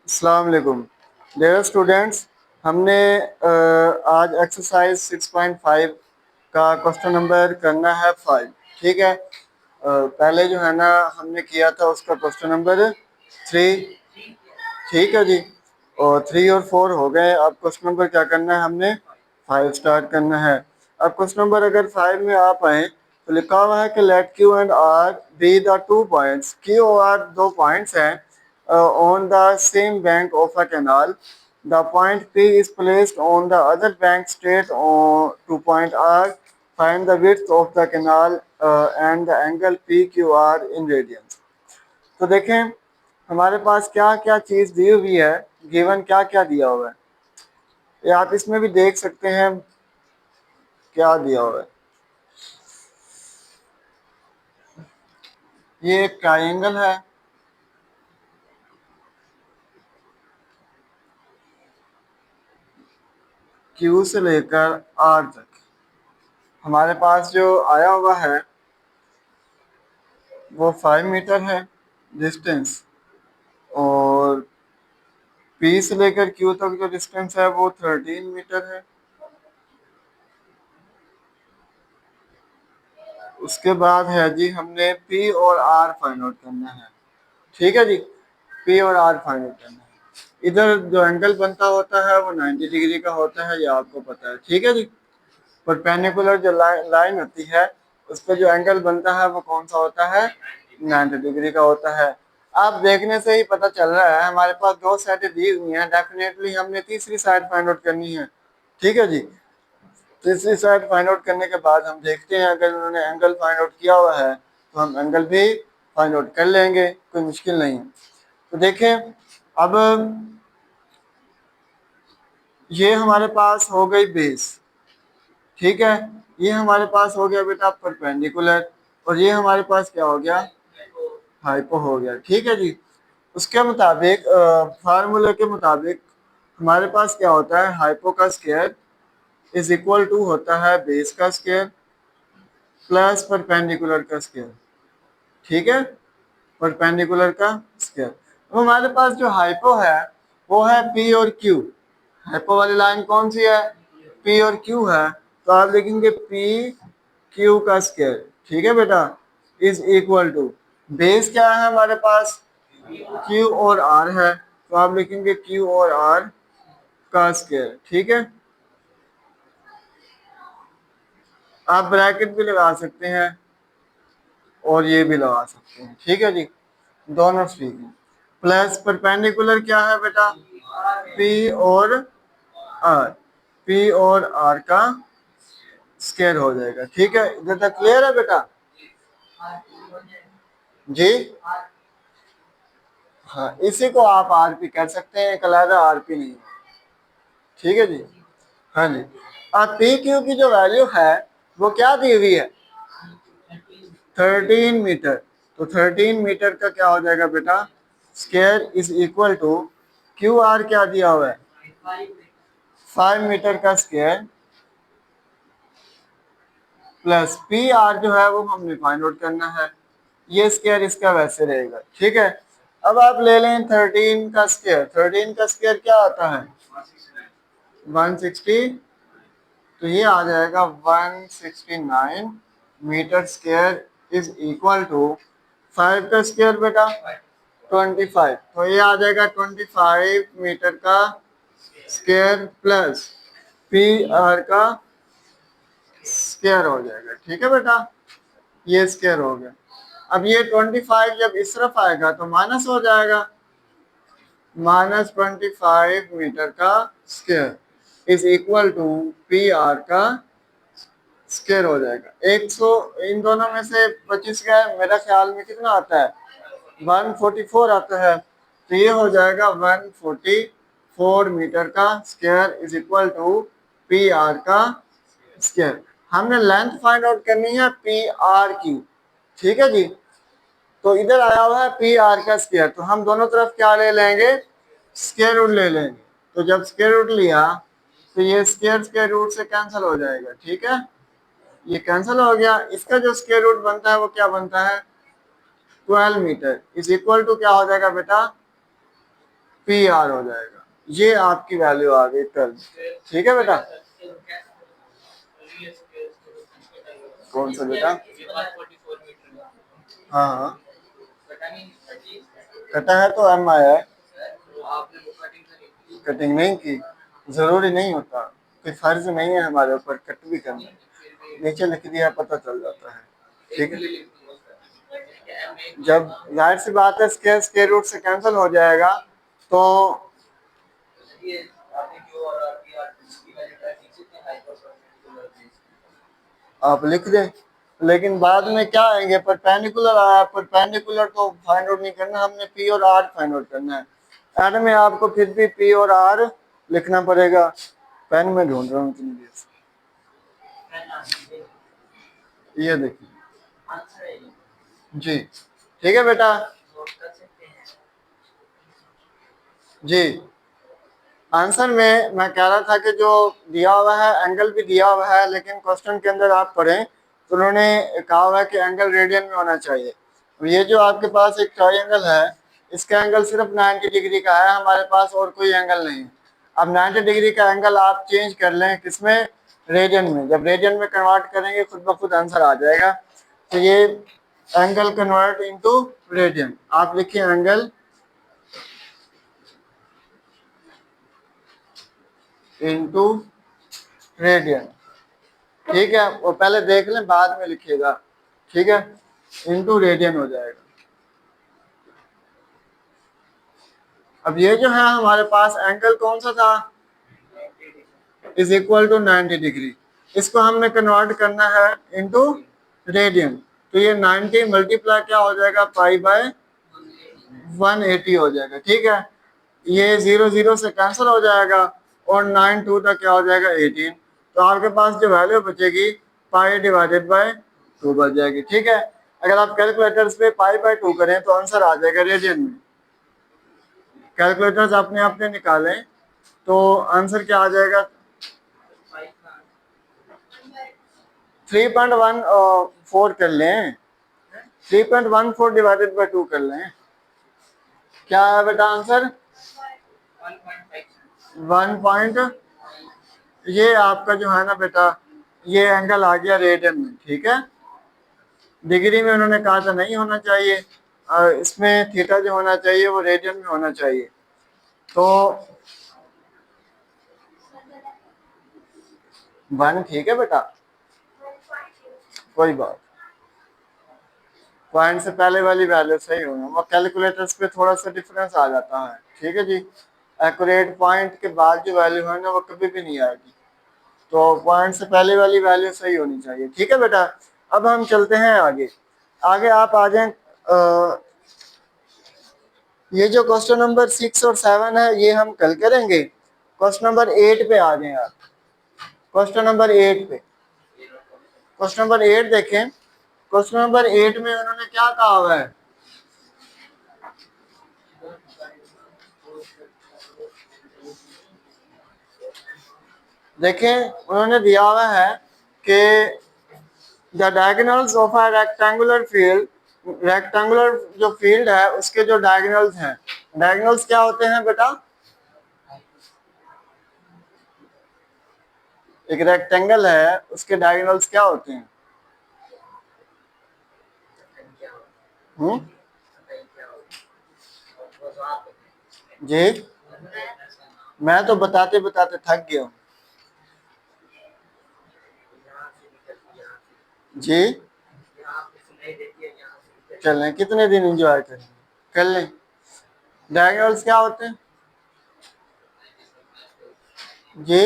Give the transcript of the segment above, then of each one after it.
अस्सलाम वालेकुम dear students. हमने आज एक्सरसाइज 6.5 का क्वेश्चन नंबर करना है 5। ठीक है। पहले जो है ना हमने किया था उसका क्वेश्चन नंबर 3। ठीक है जी। और 3 और 4 हो गए। अब क्वेश्चन नंबर क्या करना है, हमने 5 स्टार्ट करना है। अब क्वेश्चन नंबर अगर 5 में आप आए तो लिखा हुआ है कि let Q and R be the 2 points. Q और आर 2 पॉइंट्स हैं on the same bank of a canal. The point P is placed on the other bank straight on to point R. Find the width of the canal and the angle PQR in radians. तो देखें हमारे पास क्या क्या चीज दी हुई है, given क्या क्या दिया हुआ है। ये आप इसमें भी देख सकते हैं क्या दिया हुआ है। ये एक ट्राइंगल है, क्यू से लेकर आर तक हमारे पास जो आया हुआ है वो 5 मीटर है डिस्टेंस, और पी से लेकर क्यू तक जो डिस्टेंस है वो 13 मीटर है। उसके बाद है जी हमने पी और आर फाइंड आउट करना है। ठीक है जी, पी और आर फाइंड आउट करना है। इधर जो एंगल बनता होता है वो 90 डिग्री का होता है, ये आपको पता है। ठीक है जी। परपेंडिकुलर जो लाइन होती है उस पर जो एंगल बनता है वो कौन सा होता है, 90 डिग्री का होता है। आप देखने से ही पता चल रहा है हमारे पास 2 साइड दी हुई हैं, डेफिनेटली हमने तीसरी साइड फाइंड आउट करनी है। ठीक है जी। तीसरी साइड फाइंड आउट करने के बाद हम देखते हैं अगर उन्होंने एंगल फाइंड आउट किया हुआ है तो हम एंगल भी फाइंड आउट कर लेंगे, कोई मुश्किल नहीं है। तो देखें अब ये हमारे पास हो गई बेस। ठीक है, ये हमारे पास हो गया बेटा परपेंडिकुलर, और ये हमारे पास क्या हो गया, हाइपो हो गया। ठीक है जी। उसके मुताबिक फार्मूले के मुताबिक हमारे पास क्या होता है, हाइपो का स्क्वायर इज इक्वल टू होता है बेस का स्क्वायर प्लस परपेंडिकुलर का स्क्वायर। ठीक है, परपेंडिकुलर का स्क्वायर। अब हमारे पास जो हाइपो है वो है पी और क्यू। हाइपो वाली लाइन कौन सी है, पी और क्यू है। तो आप लिखेंगे पी क्यू का स्क्वायर। ठीक है बेटा, इज इक्वल टू बेस क्या है हमारे पास, क्यू और आर है, तो आप लिखेंगे क्यू और आर का स्क्वायर। ठीक है, आप ब्रैकेट भी लगा सकते हैं और ये भी लगा सकते हैं। ठीक है जी, दोनों ठीक है। प्लस परपेंडिकुलर क्या है बेटा, पी और आर, पी और आर का स्क्वायर हो जाएगा। ठीक है, इधर तक क्लियर है बेटा जी। हाँ, इसी को आप आरपी कर सकते हैं, एक अलग आरपी नहीं है। ठीक है जी। हाँ जी। अब पी क्यू की जो वैल्यू है वो क्या दी हुई है, 13 मीटर। तो 13 मीटर का क्या हो जाएगा बेटा, square is equal to Q R क्या दिया हुआ है, 5 मीटर का स्क्वायर प्लस पी आर जो है वो हमने फाइंड आउट करना है। ये स्क्वायर इसका वैसे रहेगा। ठीक है, अब आप ले लें 13 का स्क्वायर। 13 का स्क्वायर क्या आता है, 160। तो ये आ जाएगा 169 meter square is equal to 5 का स्क्वायर बेटा 25। तो ये आ जाएगा 25 मीटर का स्क्वायर प्लस पी आर का स्क्वायर हो जाएगा। ठीक है बेटा, ये स्क्वायर हो गया। अब ये 25 जब इस तरफ आएगा तो माइनस हो जाएगा, -25 मीटर का square is equal to P R का स्क्वायर हो जाएगा। 100 इन दोनों में से 25 का है, मेरा ख्याल में कितना आता है, 144 आता है। तो ये हो जाएगा 144 मीटर का square is equal to P R का स्क्वायर। हमने लेंथ फाइंड आउट करनी है पी आर की। ठीक है जी। तो इधर आया हुआ है पी आर का स्क्वायर, तो हम दोनों तरफ क्या ले लेंगे, स्क्वायर रूट ले लेंगे। तो जब स्क्वायर रूट लिया तो ये स्क्वायर रूट से कैंसिल हो जाएगा। ठीक है, ये कैंसिल हो गया। इसका जो स्क्वायर रूट बनता है वो क्या बनता है, 12 मीटर इज इक्वल टू क्या हो जाएगा बेटा, पी आर हो जाएगा। ये आपकी वैल्यू आ गई कल। ठीक है बेटा। कौन सा बेटा? हाँ हाँ, कटा है तो एम आया है। कटिंग नहीं की, जरूरी नहीं होता, कोई फर्ज नहीं है हमारे ऊपर कट भी करना, नीचे लिख दिया पता चल जाता है। ठीक है, जब जाहिर सी बात है स्क्वायर रूट से कैंसिल हो जाएगा तो आप लिख दें, लेकिन बाद में क्या आएंगे, परपेंडिकुलर आया, परपेंडिकुलर तो फाइंड आउट नहीं करना, हमने पी और आर फाइंड आउट करना है। एंड में आपको फिर भी पी और आर लिखना पड़ेगा। पेन में ढूंढ रहा हूँ इतनी देर से, ये देखिए जी। ठीक है बेटा जी। आंसर में मैं कह रहा था कि जो दिया हुआ है एंगल भी दिया हुआ है, लेकिन क्वेश्चन के अंदर आप पढ़ें तो उन्होंने कहा हुआ है कि एंगल रेडियन में होना चाहिए। ये जो आपके पास एक ट्रायंगल है, इसका एंगल सिर्फ 90 डिग्री का है, हमारे पास और कोई एंगल नहीं है। अब 90 डिग्री का एंगल आप चेंज कर लें किसमें, रेडियन में। जब रेडियन में कन्वर्ट करेंगे खुद ब खुद आंसर आ जाएगा। तो ये एंगल कन्वर्ट इनटू रेडियन, आप लिखिए एंगल इनटू रेडियन। ठीक है, वो पहले देख लें बाद में लिखिएगा। ठीक है, इनटू रेडियन हो जाएगा। अब ये जो है हमारे पास एंगल कौन सा था, इज इक्वल टू 90 डिग्री, इसको हमने कन्वर्ट करना है इनटू रेडियन। तो ये 90 मल्टीप्लाई क्या हो जाएगा, पाई बाय 180 हो जाएगा। ठीक है, ये 0 0 से कैंसिल हो जाएगा और 9 2 तक क्या हो जाएगा 18। तो आपके पास जो वैल्यू बचेगी पाई डिवाइडेड बाय 2 बच जाएगी। ठीक है, अगर आप कैलकुलेटर्स पे पाई बाय 2 करें तो आंसर आ जाएगा रेडियन में। कैलकुलेटर्स आपने अपने निकालें तो आंसर क्या आ जाएगा, 3.14 कर लें, 3.14 डिवाइडेड बाय 2 कर लें, क्या है बेटा आंसर 1 ये आपका जो है ना बेटा, ये एंगल आ गया रेडियन में। ठीक है, डिग्री में उन्होंने कहा था नहीं होना चाहिए, इसमें थीटा जो होना चाहिए वो रेडियन में होना चाहिए। तो 1 ठीक है बेटा, कोई बात, पॉइंट से पहले वाली वैल्यू सही होना, वो कैलकुलेटर्स पे थोड़ा सा डिफरेंस आ जाता है। ठीक है जी, एक्यूरेट पॉइंट के बाद जो वैल्यू है ना वो कभी भी नहीं आएगी, तो पॉइंट से पहले वाली वैल्यू सही होनी चाहिए। ठीक है बेटा, अब हम चलते हैं आगे। आगे आप आ जाएं, ये जो क्वेश्चन नंबर 6 और 7 है ये हम कल करेंगे। क्वेश्चन नंबर 8 पे आ जाएं आप, क्वेश्चन नंबर 8 पे, क्वेश्चन नंबर 8 देखें। क्वेश्चन नंबर 8 में उन्होंने क्या कहा हुआ है, देखें उन्होंने दिया हुआ है कि the diagonals of a rectangular field, rectangular जो फील्ड है उसके जो डायगोनल्स हैं, डायगोनल्स क्या होते हैं बेटा, एक रेक्टेंगल है उसके डायगोनल्स क्या होते हैं, हम्म जी, मैं तो बताते बताते थक गया हूँ जी। चल रहे कितने दिन एंजॉय करें, कर लें। डायगोनल्स क्या होते हैं जी,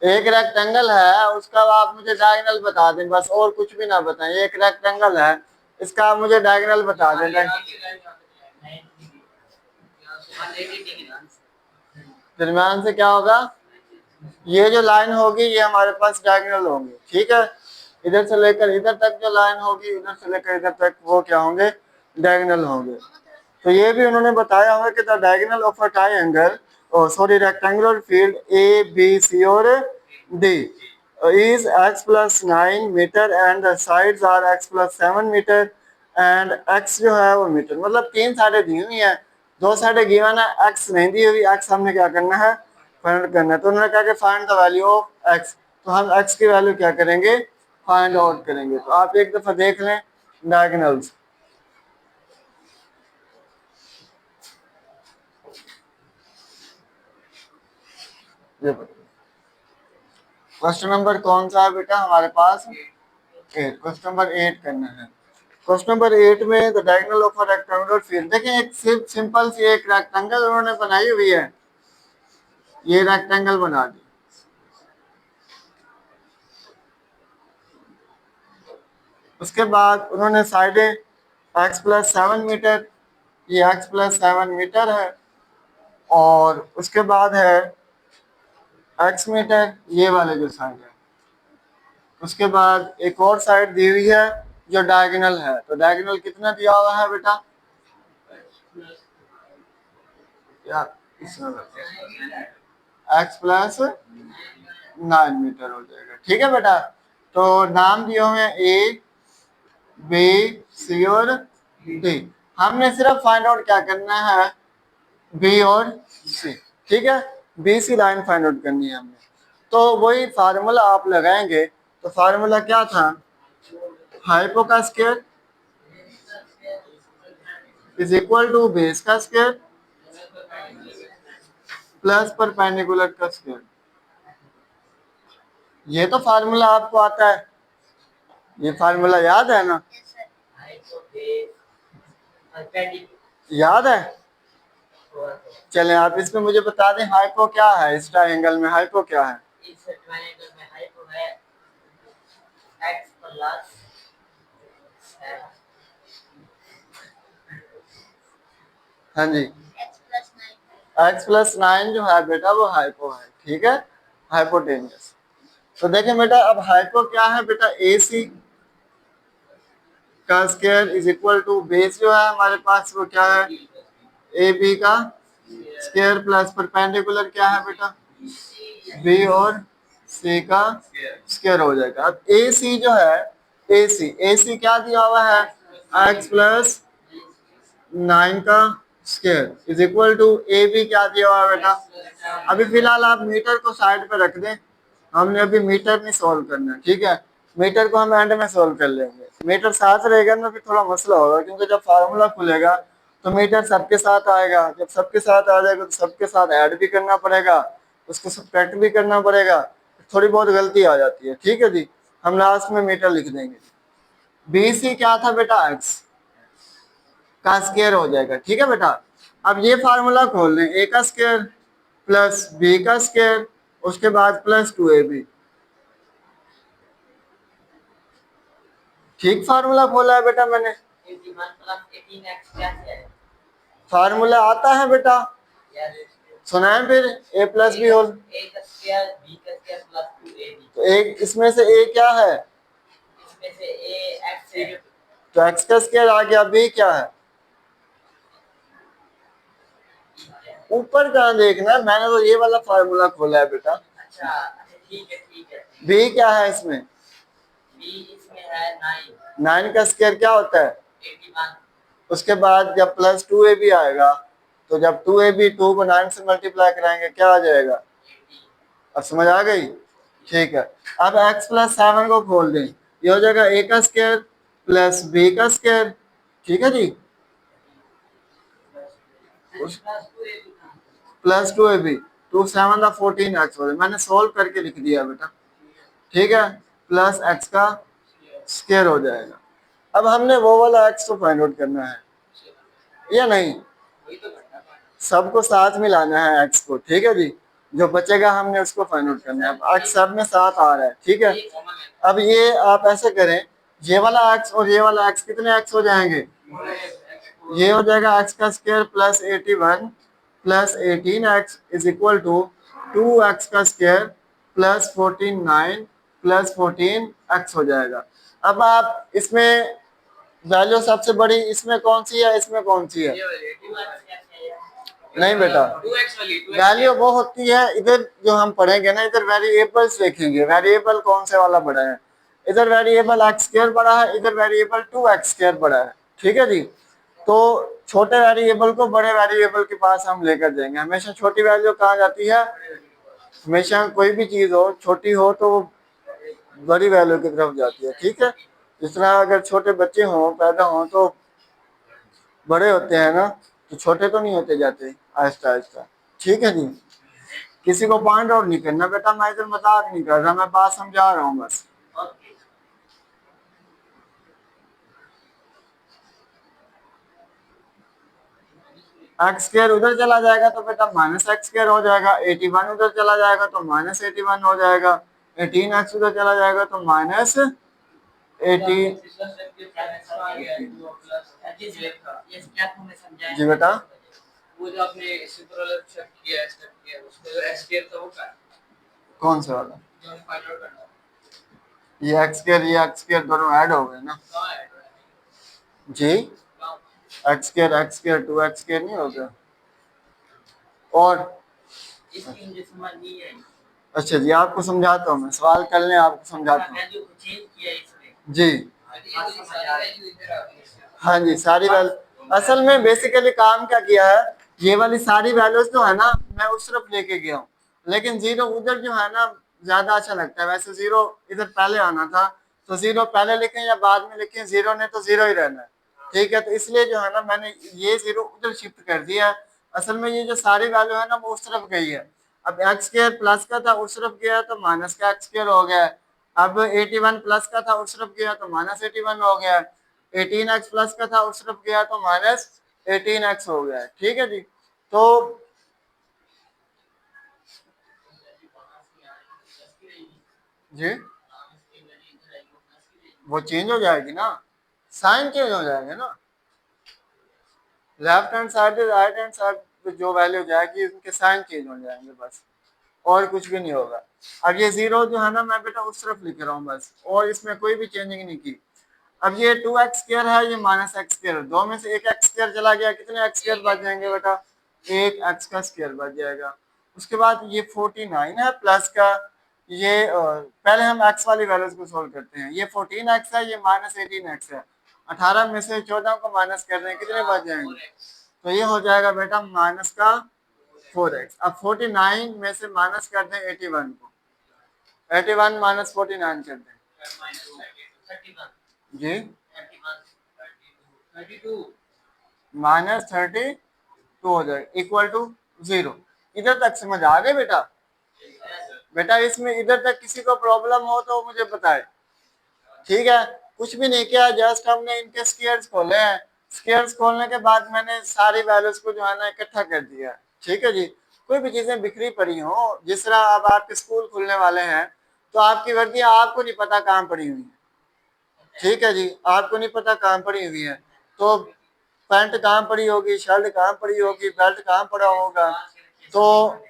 एक रेक्टेंगल है उसका आप मुझे डायगोनल बता दें बस, और कुछ भी ना बताएं। एक रेक्टेंगल है इसका आप मुझे डायगोनल बता दें। दरम्यान से क्या होगा, ये जो लाइन होगी ये हमारे पास डायगोनल होंगे। ठीक है, इधर से लेकर इधर तक जो लाइन होगी, इधर से लेकर इधर तक वो क्या होंगे, डायगोनल होंगे। तो ये भी उन्होंने बताया हुआ कि the diagonal of a triangle, sorry rectangular field A B C और D is x plus 9 metre and the sides are x plus 7 metre and x जो है वो मीटर, मतलब तीन साइडें दी हुई हैं, दो साइड गिवन है, एक्स नहीं दी हुई, एक्स हमने क्या करना है, फाइंड आउट करना है। तो उन्होंने कहा कि find the value of x, तो हम एक्स की वैल्यू क्या करेंगे, फाइंड आउट करेंगे। तो आप एक दफा देख लें डायगोनल्स। क्वेश्चन नंबर कौन सा है बेटा हमारे पास, 8। क्वेश्चन नंबर 8 करना है। क्वेश्चन नंबर 8 में the diagonal of a rectangular field, देखें एक सिंपल सी एक रेक्टेंगल उन्होंने बनाई हुई है, ये रेक्टेंगल बना दी। उसके बाद उन्होंने साइडें x+7 मीटर, ये x+7 मीटर है, और उसके बाद है x मीटर ये वाले जो साइड है। उसके बाद एक और साइड दी हुई है जो डायगोनल है, तो डायगोनल कितना दिया हुआ है बेटा, यार x+9 मीटर हो जाएगा। ठीक है बेटा, तो नाम दिए हुए हैं ए, बी, सी और डी। हमने सिर्फ फाइंड आउट क्या करना है, बी और सी। ठीक है, B C line find out करनी है हमने। तो वही फार्मूला आप लगाएंगे, तो फार्मूला क्या था, हाइपो का square is equal to base का स्क्वायर प्लस परपेंडिकुलर का स्क्वायर। ये तो फार्मूला आपको आता है, ये फार्मूला याद है ना, याद है। चलें आप इसमें मुझे बता दें हाइपो क्या है, इस ट्रायंगल में हाइपो क्या है। इस ट्रायंगल में हाइपो है x प्लस हाँ जी, x+9 जो है बेटा वो हाइपो है। ठीक है, हाइपोटेनियस। तो देखें बेटा अब हाइपो क्या है बेटा, ए सी का square is equal to base जो है हमारे पास वो क्या है, ए बी का स्क्वायर प्लस परपेंडिकुलर क्या है बेटा, बी और सी का स्क्वायर हो जाएगा। अब ए सी जो है, ए सी क्या दिया हुआ है, x+9 का square is equal to A B क्या दिया हुआ है बेटा। अभी फिलहाल आप मीटर को साइड पे रख दें, हमने अभी मीटर नहीं सोल्व करना, ठीक है, मीटर को हम एंड में सोल्व कर लेंगे। मीटर साथ रहेगा ना फिर थोड़ा मसला होगा, क्योंकि जब फार्मूला खुलेगा तो मीटर सबके साथ आएगा, जब सबके साथ आ जाएगा तो सबके साथ ऐड भी करना पड़ेगा, उसको सब्ट्रैक्ट भी करना पड़ेगा, थोड़ी बहुत गलती आ जाती है। ठीक है जी, हम लास्ट में मीटर लिख देंगे। बी सी क्या था बेटा, एक्स का स्क्वायर हो जाएगा। ठीक है बेटा, अब ये फार्मूला खोल लें, ए का स्क्वायर प्लस बी का स्क्वायर उसके बाद प्लस 2ab। ठीक फार्मूला खोला है बेटा मैंने, 81 प्लस 18x क्या है, फार्मूला आता है बेटा, सुनाएं फिर, ए प्लस बी होल, a का स्क्वायर b का स्क्वायर प्लस 2ab। तो एक इसमें से ए क्या है, इसमें से a x है, तो एक्स का स्क्वायर आ गया, बी क्या है, ऊपर कहाँ देखना है, मैंने तो ये वाला फार्मूला खोला है बेटा। अच्छा ठीक है। बी क्या है इसमें, b इसमें है 9, 9 का स्क्वायर क्या होता है, 81। उसके बाद जब प्लस 2ab आएगा, तो जब 2ab 2 को 9 से मल्टीप्लाई कराएंगे क्या आ जाएगा, 80। अब समझ आ गई। ठीक है, अब x+7 को खोल दें, ये हो जाएगा ए का स्क्वायर प्लस बी का स्क्वायर। ठीक है जी, प्लस 2ab 2 7 का 14x हो जाए, मैंने सोल्व करके लिख दिया बेटा। ठीक है, प्लस x का स्क्वायर हो जाएगा। अब हमने वो वाला x को फाइंड आउट करना है या नहीं, सबको साथ में लाना है x को। ठीक है जी, जो बचेगा हमने उसको फाइंड आउट करना है। अब x सब में साथ आ रहा है, ठीक है। अब ये आप ऐसे करें, ये वाला x और ये वाला x कितने x हो जाएंगे, ये हो जाएगा x का square plus 81 plus 18x is equal to 2x का स्क्वायर प्लस 49 प्लस 14x हो जाएगा। अब आप इसमें वैल्यू सबसे बड़ी इसमें कौन सी है, इसमें कौन सी है, नहीं बेटा, वैल्यू वो होती है इधर जो हम पढ़ेंगे ना, इधर वेरिएबल्स देखेंगे, वेरिएबल कौन से वाला बड़ा है, इधर वेरिएबल x स्क्वायर बड़ा है, इधर वेरिएबल 2x स्क्वायर बड़ा है। ठीक है जी, तो छोटे वेरिएबल को बड़े वेरिएबल के पास हम लेकर जाएंगे। हमेशा छोटी वैल्यू कहाँ जाती है, हमेशा कोई भी चीज हो छोटी हो तो वो बड़ी वैल्यू की तरफ जाती है, ठीक है। जिस तरह अगर छोटे बच्चे हों पैदा हों तो बड़े होते हैं ना, तो छोटे तो नहीं होते जाते, आहिस्ता आहिस्ता, ठीक है जी। किसी को पॉइंट आउट नहीं करना बेटा, मैं इधर मजाक नहीं कर रहा, मैं बात समझा रहा हूँ बस। ओके। एक्स स्क्र उधर चला जाएगा तो बेटा माइनस एक्स स्क्र हो जाएगा, 81 उधर चला जाएगा तो माइनस 81 हो जाएगा, 18x उधर चला जाएगा तो माइनस 18। ये स्टेप हमें समझाया जी बेटा, वो जो आपने सिंपल वाला स्टेप किया उसका जो एक्स स्क्वायर था वो क्या कौन सा वाला, जो हमें फाइंड आउट करना ये एक्स स्क्र दोनों ऐड हो गए ना कहाँ ऐड हो रहा है जी, कहाँ एक्स स्क्र 2x स्क्र नहीं हो गया। और इसकी मुझे समझ नहीं आई। अच्छा जी, आपको समझाता हूँ मैं, सवाल कर लें, आपको समझाता हूँ वैल्यू को चेंज किया इसमें जी। हाँ जी, सारी वैल्यू असल में बेसिकली काम क्या किया है, ये वाली सारी वैल्यूज जो है ना मैं उस तरफ लेके गया हूँ, लेकिन जीरो उधर जो है ना ज्यादा अच्छा लगता है। वैसे जीरो इधर पहले आना था, तो जीरो पहले लिखें या बाद में लिखें, जीरो ने तो जीरो ही रहना है, ठीक है। तो इसलिए जो है ना मैंने ये जीरो उधर शिफ्ट कर दिया है। असल में ये जो सारी वैल्यू है ना वो उस तरफ गई है। अब एक्स स्क्र प्लस का था उस तरफ गया तो माइनस का एक्स स्क्र हो गया। अब 81 प्लस का था उस तरफ गया तो माइनस 81 हो गया। 18x प्लस का था उस तरफ गया तो माइनस 18x हो गया, ठीक है जी। तो जी वो चेंज हो जाएगी ना, साइन चेंज हो जाएगा ना, left hand side right hand side पे जो वैल्यू जाएगी उनके साइन चेंज हो जाएंगे बस, और कुछ भी नहीं होगा। अब ये जीरो जो है ना मैं बेटा उस तरफ लिख रहा हूँ बस, और इसमें कोई भी चेंजिंग नहीं की। अब ये 2x स्क्र है, ये माइनस एक्स स्क्र, दो में से एक एक्स स्क्र चला गया, कितने एक्स स्क्र बच जाएंगे बेटा, एक एक्स का स्क्र बच जाएगा। उसके बाद ये 49 है प्लस का, ये पहले हम एक्स वाली वैल्यूज को सोल्व करते हैं। ये 14x है, ये माइनस 18x है, 18 में से 14 को माइनस कर रहे हैं, कितने बच जाएंगे, तो ये हो जाएगा बेटा माइनस का 4x। अब 49 में से माइनस कर दें 81 को, 81 माइनस 49 कर दें जी, माइनस 32 हो जाएगा इक्वल टू 0। इधर तक समझ आ गए बेटा, बेटा इसमें इधर तक किसी को प्रॉब्लम हो तो मुझे बताए, ठीक है। कुछ भी नहीं किया, जस्ट हमने इनके स्क्वायर्स खोले हैं, स्क्वायर्स खोलने के बाद मैंने सारी वैल्यूज को जो है ना इकट्ठा कर दिया, ठीक है जी। कोई भी चीजें बिखरी पड़ी हो, जिस तरह अब आपके स्कूल खुलने वाले हैं तो आपकी वर्दियां आपको नहीं पता कहाँ पड़ी हुई है, ठीक है जी, आपको नहीं पता कहाँ पड़ी हुई है, तो पैंट कहाँ पड़ी होगी, शर्ट कहाँ पड़ी होगी, बेल्ट कहाँ पड़ा होगा, तो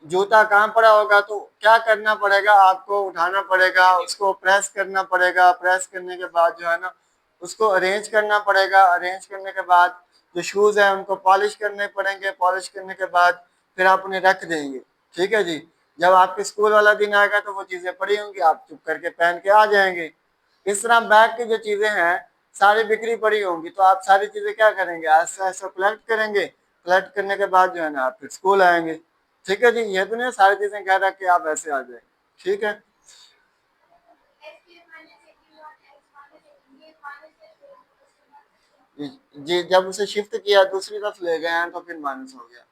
जूता कहाँ पड़ा होगा, तो क्या करना पड़ेगा, आपको उठाना पड़ेगा, उसको प्रेस करना पड़ेगा, प्रेस करने के बाद जो है ना उसको अरेंज करना पड़ेगा, अरेंज करने के बाद जो शूज है उनको पॉलिश करने पड़ेंगे, पॉलिश करने के बाद फिर आप उन्हें रख देंगे, ठीक है जी। जब आपके स्कूल वाला दिन आएगा तो वो चीजें पड़ी होंगी, आप चुप करके पहन के आ जाएंगे। इस तरह बैग की जो चीजें हैं सारी बिक्री पड़ी होंगी, तो आप सारी चीजें क्या करेंगे, ऐसा ऐसा कलेक्ट करेंगे, कलेक्ट करने के बाद जो है ना आप फिर स्कूल आएंगे, ठीक है जी। ये तो नहीं सारी चीजें कह रहा कि आप ऐसे आ जाएंगे, ठीक है जी। जब उसे शिफ्ट किया दूसरी तरफ ले गए हैं तो फिर माइनस हो गया,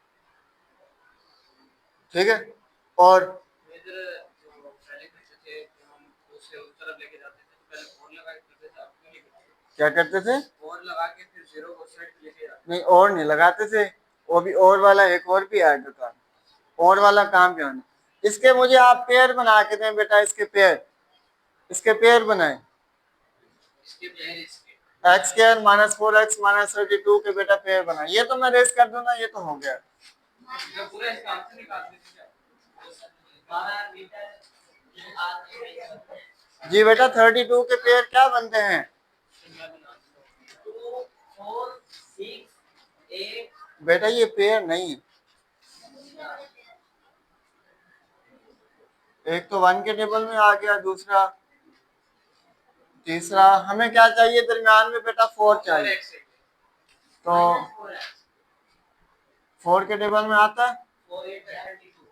ठीक है। और क्या करते थे, और लगा के फिर जीरो को सेट लेके जाते, नहीं और नहीं लगाते थे, वो भी और वाला एक और भी ऐड होता, और वाला काम क्या होना। इसके मुझे आप पेयर बना के दें बेटा, इसके पेयर, इसके पेयर बनाए, x square minus 4x minus 32 के बेटा पेयर बनाए, ये तो मैं रेस कर दूं ना, ये तो हो गया जी बेटा। 32 के पेयर क्या बनते हैं बेटा, ये पेयर नहीं, एक तो 1 के टेबल में आ गया, दूसरा तीसरा हमें क्या चाहिए दरम्यान में बेटा 4 चाहिए, तो 4 के टेबल में आता है, 4 8 32।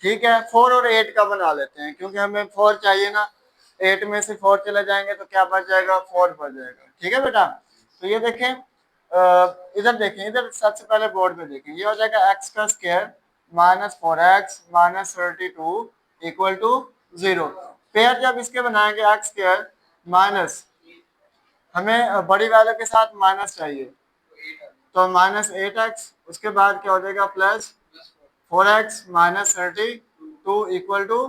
ठीक है। 4 और 8 का बना लेते हैं क्योंकि हमें 4 चाहिए ना, 8 में से 4 चले जाएंगे तो क्या बच जाएगा, 4 बच जाएगा। ठीक है बेटा, तो ये देखें, इधर देखें, इधर सबसे पहले बोर्ड पे देखें, ये हो जाएगा एक्स का square minus 4x minus 32 equal to 0। Pair जब इसके बनाएंगे एक्स स्क्वायर माइनस, हमें बड़ी वैल्यू के साथ माइनस चाहिए, तो माइनस 8x, उसके बाद क्या हो जाएगा plus 4x minus 32 equal to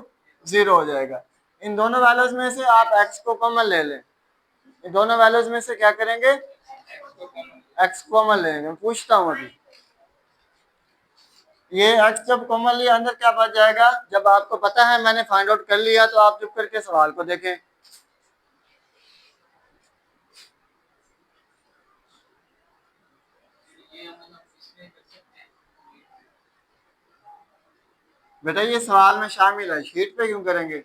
0 हो जाएगा। इन दोनों वैल्यूज में से आप x को कॉमन ले लें, इन दोनों वैल्यूज में से क्या करेंगे, x कॉमन लेंगे। पूछता हूँ अभी, ये x जब कॉमन लिया अंदर क्या बच जाएगा, जब आपको पता है मैंने फाइंड आउट कर लिया तो आप चुप करके सवाल को देखें। बेटा ये सवाल में शामिल है, शीट पे क्यों करेंगे,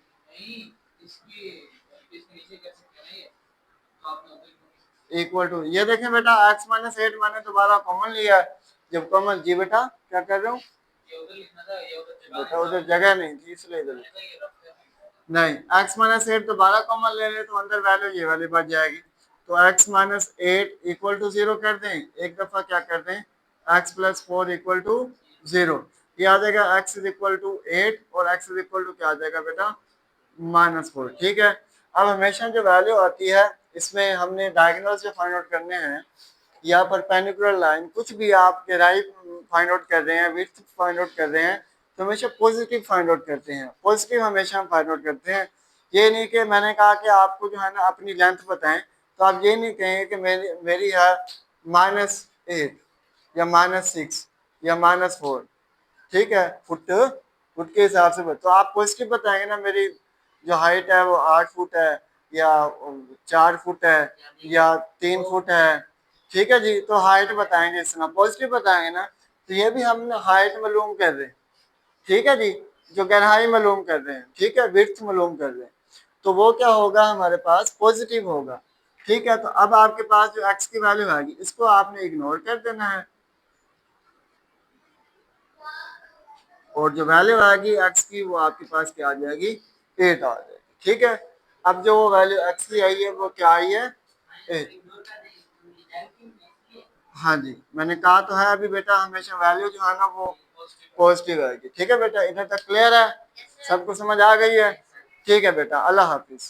इक्वल टू, ये देखें बेटा x माइनस 8 मैंने दोबारा कॉमन लिया है, जब कॉमन, जी बेटा क्या कर रहे हो, बेटा उधर जगह नहीं थी इसलिए इधर नहीं, x माइनस 8 दोबारा कॉमन ले रहे तो अंदर वैल्यू ये वाली बच जाएगी, तो x माइनस 8 इक्वल टू 0 कर दें, एक दफा क्या कर दें, x प्लस 4 इक्वल टू 0, ये आ जाएगा x इज इक्वल टू 8 और x इज इक्वल टू क्या आ जाएगा बेटा -4। ठीक है, अब हमेशा जो वैल्यू आती है इसमें हमने डायगोनल जो फाइंड आउट करने हैं या परपेंडिकुलर लाइन, कुछ भी आप गहराई फाइंड आउट कर रहे हैं, विड्थ फाइंड आउट कर रहे हैं, तो हमेशा पॉजिटिव फाइंड आउट करते हैं, पॉजिटिव हमेशा हम फाइंड आउट करते हैं। ये नहीं कि मैंने कहा कि आपको जो है ना अपनी लेंथ बताएं, तो आप ये नहीं कहेंगे कि मेरी है -8 या -6 या -4, ठीक है, फुट के हिसाब से, तो आप पॉजिटिव बताएंगे ना, मेरी जो हाइट है वो 8 फुट है या 4 फुट है या 3 फुट है, ठीक है जी, तो हाइट बताएंगे, इस तरह पॉजिटिव बताएंगे ना, तो ये भी हम हाइट मालूम कर रहे हैं, ठीक है जी, जो गहराई मालूम कर रहे हैं, ठीक है, विड्थ मालूम कर रहे हैं, तो वो क्या होगा हमारे पास पॉजिटिव होगा। ठीक है, तो अब आपके पास जो एक्स की वैल्यू आएगी इसको आपने इग्नोर कर देना है, और जो वैल्यू आएगी एक्स की वो आपके पास क्या आ जाएगी, 8 आ जाएगी। ठीक है, अब जो वैल्यू एक्स की आई है वो क्या आई है, 8। हाँ जी, मैंने कहा तो है अभी बेटा, हमेशा वैल्यू जो है ना वो पॉजिटिव आएगी। ठीक है बेटा, इधर तक क्लियर है, सबको समझ आ गई है, ठीक है बेटा, अल्लाह हाफिज।